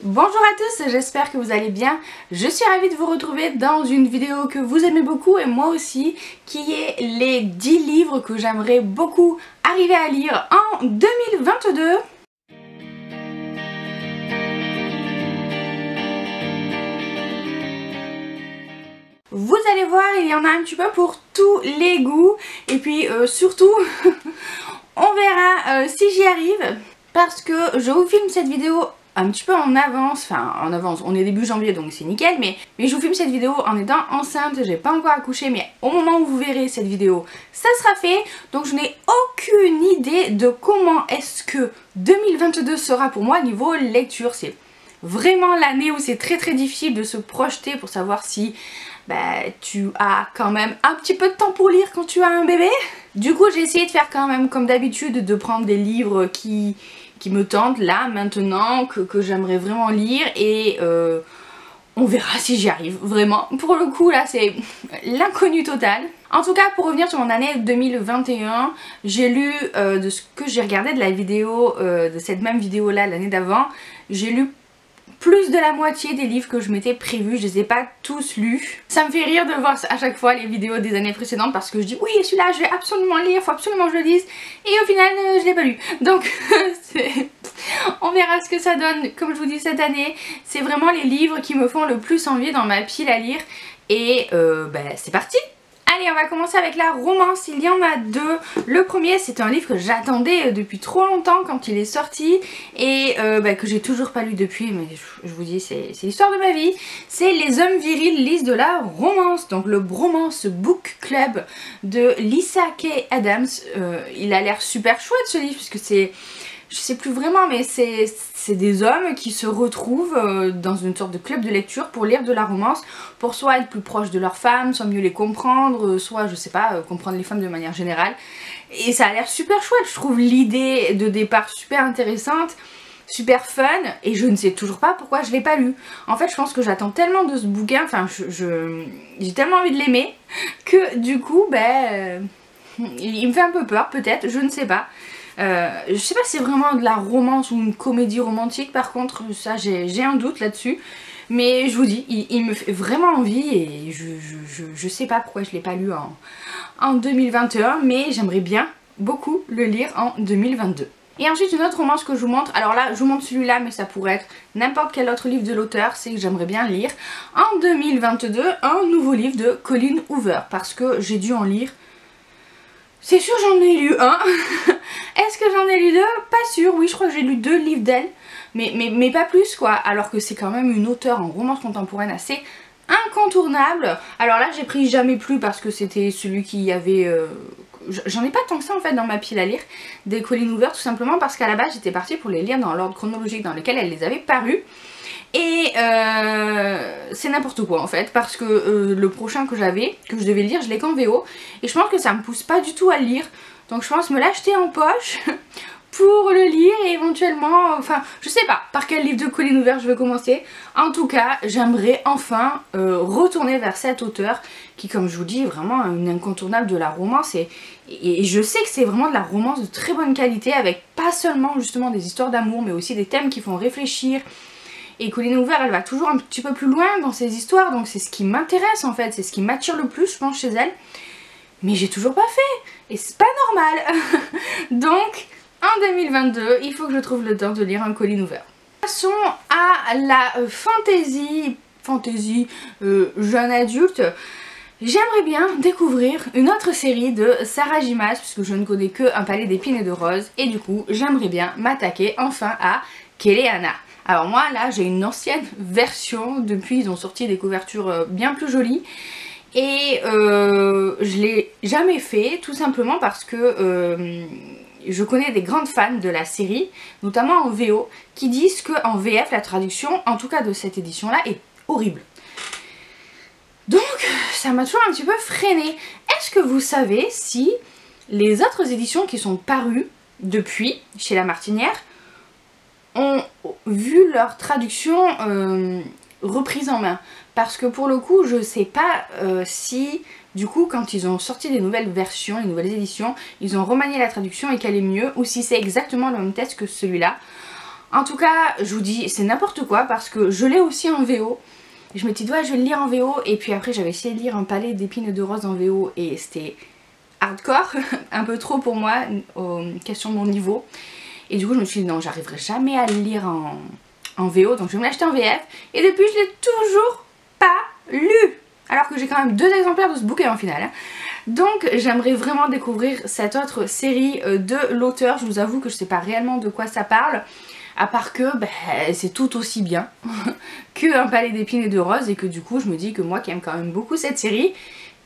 Bonjour à tous, j'espère que vous allez bien. Je suis ravie de vous retrouver dans une vidéo que vous aimez beaucoup et moi aussi, qui est les 10 livres que j'aimerais beaucoup arriver à lire en 2022. Vous allez voir, il y en a un petit peu pour tous les goûts et puis surtout, on verra si j'y arrive parce que je vous filme cette vidéo un petit peu en avance, on est début janvier donc c'est nickel, mais je vous filme cette vidéo en étant enceinte, j'ai pas encore accouché, mais au moment où vous verrez cette vidéo, ça sera fait, donc je n'ai aucune idée de comment est-ce que 2022 sera pour moi niveau lecture. C'est vraiment l'année où c'est très difficile de se projeter pour savoir si tu as quand même un petit peu de temps pour lire quand tu as un bébé. Du coup j'ai essayé de faire quand même comme d'habitude, de prendre des livres qui me tentent là maintenant, que j'aimerais vraiment lire et on verra si j'y arrive vraiment. Pour le coup là c'est l'inconnu total. En tout cas pour revenir sur mon année 2021, j'ai lu de ce que j'ai regardé de la vidéo, de cette même vidéo là l'année d'avant, j'ai lu plus de la moitié des livres que je m'étais prévu, je les ai pas tous lus. Ça me fait rire de voir à chaque fois les vidéos des années précédentes parce que je dis oui celui-là je vais absolument lire, faut absolument que je le lise et au final je l'ai pas lu. Donc on verra ce que ça donne. Comme je vous dis cette année, c'est vraiment les livres qui me font le plus envie dans ma pile à lire et c'est parti. Allez, on va commencer avec la romance, il y en a deux. Le premier c'est un livre que j'attendais depuis trop longtemps quand il est sorti et que j'ai toujours pas lu depuis, mais je vous dis c'est l'histoire de ma vie. C'est Les Hommes Virils lisent de la romance, donc le Bromance Book Club de Lisa K. Adams. Il a l'air super chouette ce livre puisque c'est... Je sais plus vraiment mais c'est des hommes qui se retrouvent dans une sorte de club de lecture pour lire de la romance, pour soit être plus proches de leurs femmes, soit mieux les comprendre, soit je sais pas, comprendre les femmes de manière générale. Et ça a l'air super chouette, je trouve l'idée de départ super intéressante, super fun, et je ne sais toujours pas pourquoi je l'ai pas lu. En fait je pense que j'attends tellement de ce bouquin, enfin j'ai tellement envie de l'aimer, que du coup il me fait un peu peur peut-être, je ne sais pas. Je sais pas si c'est vraiment de la romance ou une comédie romantique, par contre ça j'ai un doute là-dessus, mais je vous dis il me fait vraiment envie et je sais pas pourquoi je l'ai pas lu en 2021, mais j'aimerais bien beaucoup le lire en 2022. Et ensuite une autre romance que je vous montre, alors là je vous montre celui-là mais ça pourrait être n'importe quel autre livre de l'auteur, c'est que j'aimerais bien lire en 2022 un nouveau livre de Colleen Hoover, parce que j'ai dû en lire. C'est sûr j'en ai lu un. Est-ce que j'en ai lu deux? Pas sûr, oui je crois que j'ai lu 2 livres d'elle, mais pas plus quoi, alors que c'est quand même une auteure en romance contemporaine assez incontournable. Alors là j'ai pris Jamais plus parce que c'était celui qui avait... J'en ai pas tant que ça en fait dans ma pile à lire, des Colleen Hoover, tout simplement parce qu'à la base j'étais partie pour les lire dans l'ordre chronologique dans lequel elles les avaient parues. Et c'est n'importe quoi en fait, parce que le prochain que je devais lire, je l'ai qu'en VO et je pense que ça me pousse pas du tout à le lire, donc je pense me l'acheter en poche pour le lire et éventuellement, enfin je sais pas par quel livre de Colleen Hoover je vais commencer. En tout cas j'aimerais enfin retourner vers cet auteur qui, comme je vous dis, est vraiment une incontournable de la romance et je sais que c'est vraiment de la romance de très bonne qualité, avec pas seulement justement des histoires d'amour mais aussi des thèmes qui font réfléchir. Et Colleen Hoover elle va toujours un petit peu plus loin dans ses histoires, donc c'est ce qui m'intéresse en fait, c'est ce qui m'attire le plus je pense chez elle. Mais j'ai toujours pas fait, et c'est pas normal. Donc en 2022 il faut que je trouve le temps de lire un Colleen Hoover. Passons à la fantasy jeune adulte. J'aimerais bien découvrir une autre série de Sarah J. Maas, puisque je ne connais que Un palais d'épines et de roses, et du coup j'aimerais bien m'attaquer enfin à Keleana. Alors moi là j'ai une ancienne version, depuis ils ont sorti des couvertures bien plus jolies et je l'ai jamais fait tout simplement parce que je connais des grandes fans de la série, notamment en VO, qui disent qu'en VF la traduction, en tout cas de cette édition là, est horrible. Donc ça m'a toujours un petit peu freinée. Est-ce que vous savez si les autres éditions qui sont parues depuis chez La Martinière ont vu leur traduction reprise en main? Parce que pour le coup je sais pas si du coup quand ils ont sorti des nouvelles versions, les nouvelles éditions, ils ont remanié la traduction et qu'elle est mieux, ou si c'est exactement le même texte que celui-là. En tout cas, je vous dis, c'est n'importe quoi parce que je l'ai aussi en VO. Je me dis, ouais, je vais le lire en VO. Et puis après, j'avais essayé de lire Un palais d'épines et de roses en VO et c'était hardcore, un peu trop pour moi, question de mon niveau. Et du coup, je me suis dit, non, j'arriverai jamais à le lire en VO, donc je vais me l'acheter en VF. Et depuis, je l'ai toujours pas lu. Alors que j'ai quand même 2 exemplaires de ce bouquin en final. Donc j'aimerais vraiment découvrir cette autre série de l'auteur. Je vous avoue que je sais pas réellement de quoi ça parle. À part que c'est tout aussi bien que Un palais d'épines et de roses. Et que du coup je me dis que moi qui aime quand même beaucoup cette série,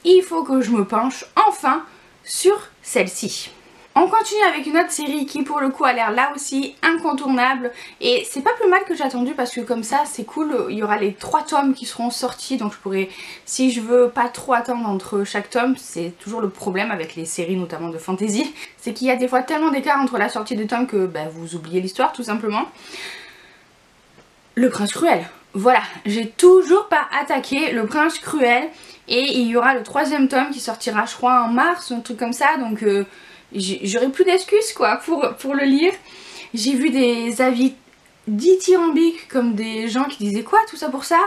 il faut que je me penche enfin sur celle-ci. On continue avec une autre série qui pour le coup a l'air là aussi incontournable et c'est pas plus mal que j'ai attendu parce que comme ça c'est cool, il y aura les 3 tomes qui seront sortis donc je pourrais, si je veux pas trop attendre entre chaque tome, c'est toujours le problème avec les séries notamment de fantasy, c'est qu'il y a des fois tellement d'écart entre la sortie des tomes que vous oubliez l'histoire tout simplement. Le Prince Cruel, voilà, j'ai toujours pas attaqué Le Prince Cruel et il y aura le 3e tome qui sortira je crois en mars, un truc comme ça donc... j'aurais plus d'excuses quoi pour le lire. J'ai vu des avis dithyrambiques comme des gens qui disaient quoi tout ça pour ça.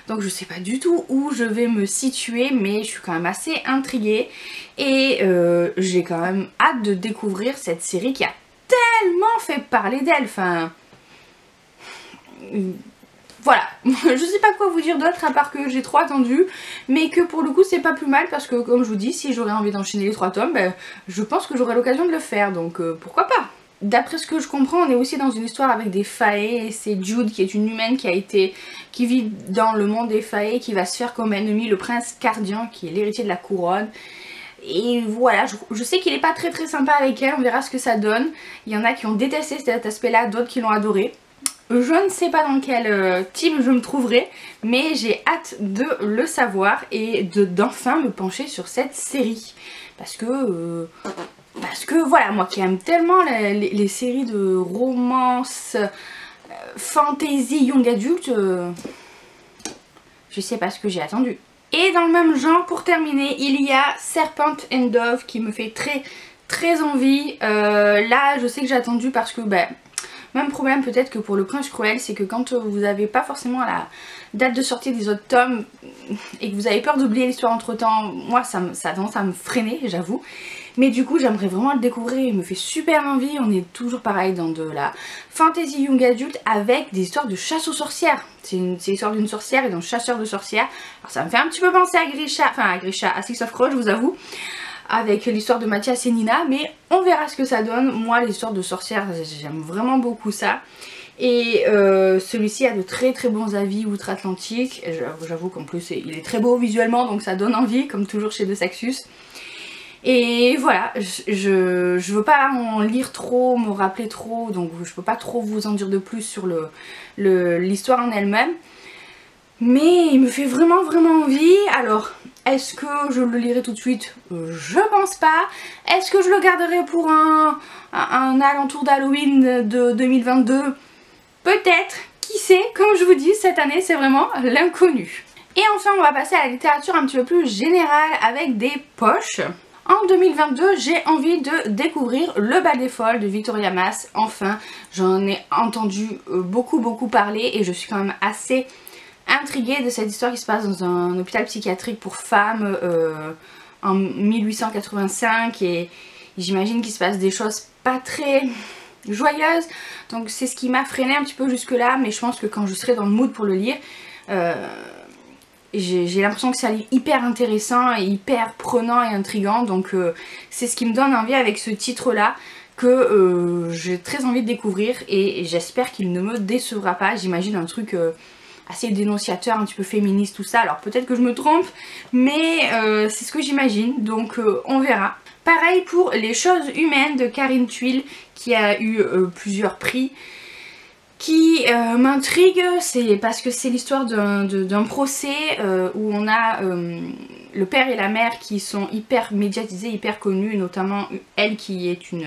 Donc je sais pas du tout où je vais me situer mais je suis quand même assez intriguée. Et j'ai quand même hâte de découvrir cette série qui a tellement fait parler d'elle. Enfin... Voilà, je sais pas quoi vous dire d'autre à part que j'ai trop attendu, mais que pour le coup c'est pas plus mal parce que comme je vous dis, si j'aurais envie d'enchaîner les 3 tomes, je pense que j'aurai l'occasion de le faire, donc pourquoi pas. D'après ce que je comprends, on est aussi dans une histoire avec des faées et c'est Jude qui est une humaine qui vit dans le monde des faées, qui va se faire comme ennemi le prince Cardian qui est l'héritier de la couronne. Et voilà, je sais qu'il est pas très sympa avec elle, on verra ce que ça donne. Il y en a qui ont détesté cet aspect là, d'autres qui l'ont adoré. Je ne sais pas dans quel team je me trouverai, mais j'ai hâte de le savoir et d'enfin me pencher sur cette série. Parce que voilà, moi qui aime tellement les séries de romance, fantasy, young adulte, je sais pas ce que j'ai attendu. Et dans le même genre, pour terminer, il y a Serpent and Dove qui me fait très envie. Là, je sais que j'ai attendu parce que... même problème peut-être que pour Le Prince Cruel, c'est que quand vous n'avez pas forcément la date de sortie des autres tomes et que vous avez peur d'oublier l'histoire entre temps, moi ça a tendance à me freiner, j'avoue. Mais du coup j'aimerais vraiment le découvrir, il me fait super envie. On est toujours pareil dans de la fantasy young adulte avec des histoires de chasse aux sorcières. C'est l'histoire d'une sorcière et d'un chasseur de sorcières. Alors ça me fait un petit peu penser à Grisha, à Six of Crows je vous avoue, avec l'histoire de Mathias et Nina, mais on verra ce que ça donne. Moi les histoires de sorcières j'aime vraiment beaucoup ça. Et celui-ci a de très bons avis outre-Atlantique. J'avoue qu'en plus il est très beau visuellement donc ça donne envie comme toujours chez De Saxus. Et voilà, je veux pas en lire trop, me rappeler trop, donc je peux pas trop vous en dire de plus sur l'histoire en elle-même. Mais il me fait vraiment envie. Alors, est-ce que je le lirai tout de suite? Je pense pas. Est-ce que je le garderai pour un alentour d'Halloween de 2022? Peut-être, qui sait, comme je vous dis, cette année c'est vraiment l'inconnu. Et enfin on va passer à la littérature un petit peu plus générale avec des poches. En 2022, j'ai envie de découvrir Le Bal des Folles de Victoria Mass. Enfin, j'en ai entendu beaucoup parler et je suis quand même assez intriguée de cette histoire qui se passe dans un hôpital psychiatrique pour femmes en 1885 et j'imagine qu'il se passe des choses pas très joyeuses. Donc c'est ce qui m'a freinée un petit peu jusque là, mais je pense que quand je serai dans le mood pour le lire, j'ai l'impression que c'est un livre hyper intéressant et hyper prenant et intriguant, donc c'est ce qui me donne envie avec ce titre là que j'ai très envie de découvrir et j'espère qu'il ne me décevra pas. J'imagine un truc assez dénonciateur, un petit peu féministe tout ça, alors peut-être que je me trompe mais c'est ce que j'imagine, donc on verra. Pareil pour Les Choses Humaines de Karine Thuil qui a eu plusieurs prix. Qui m'intrigue, c'est parce que c'est l'histoire d'un procès où on a le père et la mère qui sont hyper médiatisés, hyper connus, notamment elle qui est une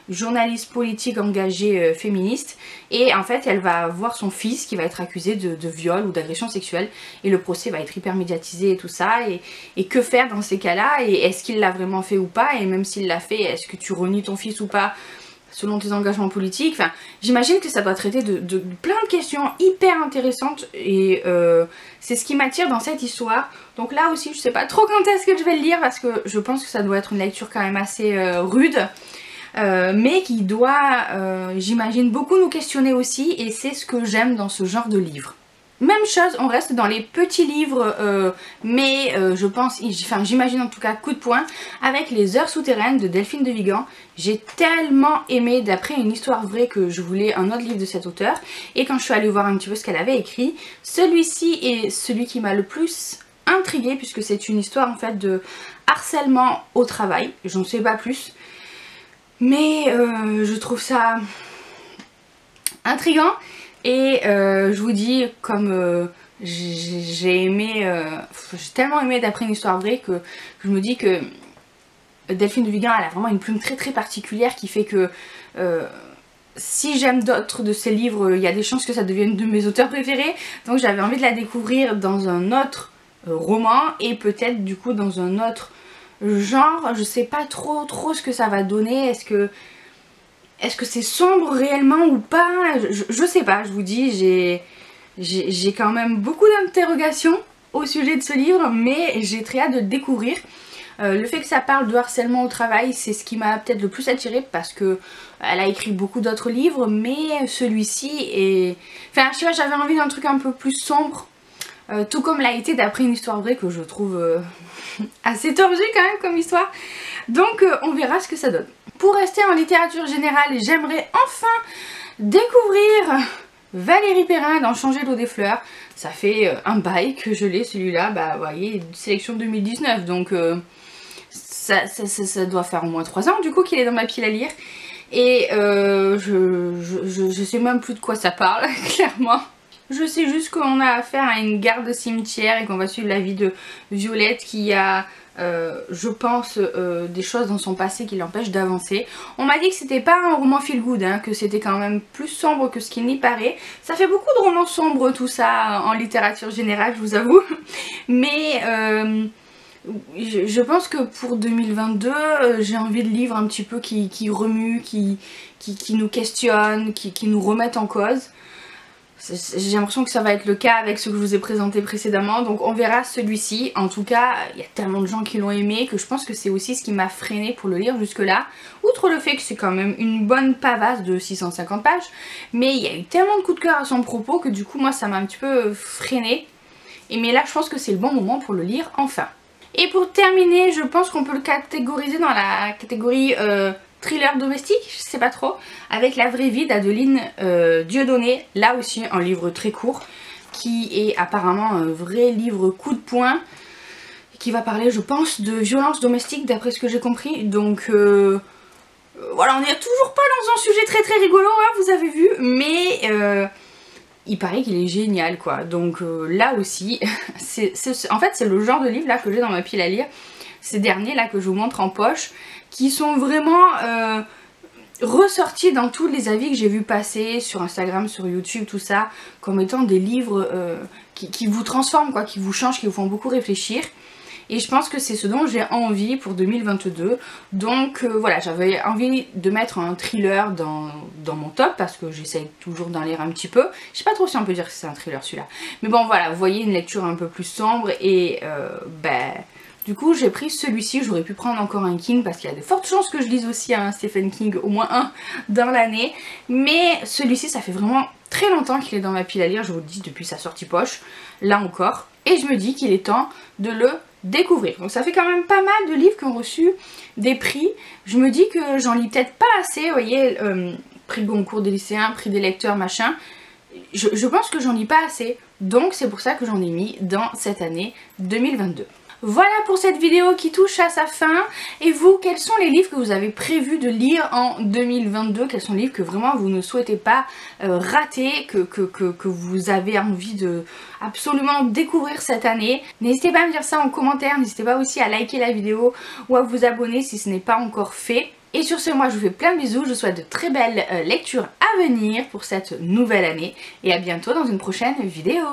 journaliste politique engagée féministe, et en fait elle va voir son fils qui va être accusé de viol ou d'agression sexuelle et le procès va être hyper médiatisé et tout ça, et que faire dans ces cas là, et est-ce qu'il l'a vraiment fait ou pas, et même s'il l'a fait, est-ce que tu renies ton fils ou pas? selon tes engagements politiques. Enfin, j'imagine que ça doit traiter de plein de questions hyper intéressantes et c'est ce qui m'attire dans cette histoire. Donc là aussi, je sais pas trop quand est-ce que je vais le lire parce que je pense que ça doit être une lecture quand même assez rude. Mais qui doit, j'imagine, beaucoup nous questionner aussi, et c'est ce que j'aime dans ce genre de livre. Même chose, on reste dans les petits livres, mais je pense, enfin j'imagine en tout cas coup de poing, avec Les Heures souterraines de Delphine de Vigan. J'ai tellement aimé, d'après une histoire vraie, que je voulais un autre livre de cet auteur, et quand je suis allée voir un petit peu ce qu'elle avait écrit, celui-ci est celui qui m'a le plus intriguée, puisque c'est une histoire en fait de harcèlement au travail, j'en sais pas plus. Mais je trouve ça intriguant et je vous dis, comme j'ai tellement aimé d'après une histoire vraie que je me dis que Delphine de Vigan, elle a vraiment une plume très particulière qui fait que si j'aime d'autres de ses livres, il y a des chances que ça devienne de mes auteurs préférés. Donc j'avais envie de la découvrir dans un autre roman et peut-être du coup dans un autre genre. Je sais pas trop ce que ça va donner. Est-ce que c'est sombre réellement ou pas? Je sais pas, je vous dis, j'ai quand même beaucoup d'interrogations au sujet de ce livre, mais j'ai très hâte de le découvrir. Le fait que ça parle de harcèlement au travail, c'est ce qui m'a peut-être le plus attirée, parce que elle a écrit beaucoup d'autres livres, mais celui-ci est... Enfin, je sais pas, j'avais envie d'un truc un peu plus sombre, tout comme l'a été d'après une histoire vraie que je trouve assez tordu quand même comme histoire. Donc on verra ce que ça donne. Pour rester en littérature générale, j'aimerais enfin découvrir Valérie Perrin dans Changer l'eau des fleurs. Ça fait un bail que je l'ai, celui-là, bah vous voyez, sélection 2019, donc ça doit faire au moins 3 ans du coup qu'il est dans ma pile à lire. Et je sais même plus de quoi ça parle, clairement. Je sais juste qu'on a affaire à une garde de cimetière et qu'on va suivre la vie de Violette qui a, je pense, des choses dans son passé qui l'empêchent d'avancer. On m'a dit que c'était pas un roman feel good, hein, que c'était quand même plus sombre que ce qu'il n'y paraît. Ça fait beaucoup de romans sombres tout ça en littérature générale, je vous avoue. Mais je pense que pour 2022, j'ai envie de livres un petit peu qui remuent, qui nous questionnent, qui nous remettent en cause. J'ai l'impression que ça va être le cas avec ce que je vous ai présenté précédemment, donc on verra celui-ci. En tout cas, il y a tellement de gens qui l'ont aimé que je pense que c'est aussi ce qui m'a freiné pour le lire jusque là. Outre le fait que c'est quand même une bonne pavasse de 650 pages, mais il y a eu tellement de coups de cœur à son propos que du coup moi ça m'a un petit peu freiné. Mais là je pense que c'est le bon moment pour le lire enfin. Et pour terminer, je pense qu'on peut le catégoriser dans la catégorie thriller domestique, je sais pas trop, avec La vraie vie d'Adeline Dieudonné. Là aussi un livre très court qui est apparemment un vrai livre coup de poing qui va parler, je pense, de violence domestique d'après ce que j'ai compris. Donc voilà, on n'est toujours pas dans un sujet très rigolo, hein, vous avez vu, mais il paraît qu'il est génial quoi. Donc là aussi, en fait c'est le genre de livre là que j'ai dans ma pile à lire, ces derniers là que je vous montre en poche, qui sont vraiment ressortis dans tous les avis que j'ai vu passer sur Instagram, sur YouTube, tout ça, comme étant des livres qui vous transforment quoi, qui vous changent, qui vous font beaucoup réfléchir. Et je pense que c'est ce dont j'ai envie pour 2022. Donc voilà, j'avais envie de mettre un thriller dans mon top, parce que j'essaye toujours d'en lire un petit peu. Je sais pas trop si on peut dire que c'est un thriller celui-là. Mais bon voilà, vous voyez, une lecture un peu plus sombre. Et du coup j'ai pris celui-ci. J'aurais pu prendre encore un King, parce qu'il y a de fortes chances que je lise aussi un Stephen King, au moins un dans l'année. Mais celui-ci, ça fait vraiment très longtemps qu'il est dans ma pile à lire, je vous le dis, depuis sa sortie poche, là encore. Et je me dis qu'il est temps de le découvrir. Donc ça fait quand même pas mal de livres qui ont reçu des prix. Je me dis que j'en lis peut-être pas assez, vous voyez, prix Goncourt des lycéens, prix des lecteurs, machin. Je pense que j'en lis pas assez, donc c'est pour ça que j'en ai mis dans cette année 2022. Voilà pour cette vidéo qui touche à sa fin. Et vous, quels sont les livres que vous avez prévu de lire en 2022? Quels sont les livres que vraiment vous ne souhaitez pas rater, que vous avez envie de absolument découvrir cette année? N'hésitez pas à me dire ça en commentaire. N'hésitez pas aussi à liker la vidéo ou à vous abonner si ce n'est pas encore fait. Et sur ce, moi je vous fais plein de bisous. Je vous souhaite de très belles lectures à venir pour cette nouvelle année. Et à bientôt dans une prochaine vidéo.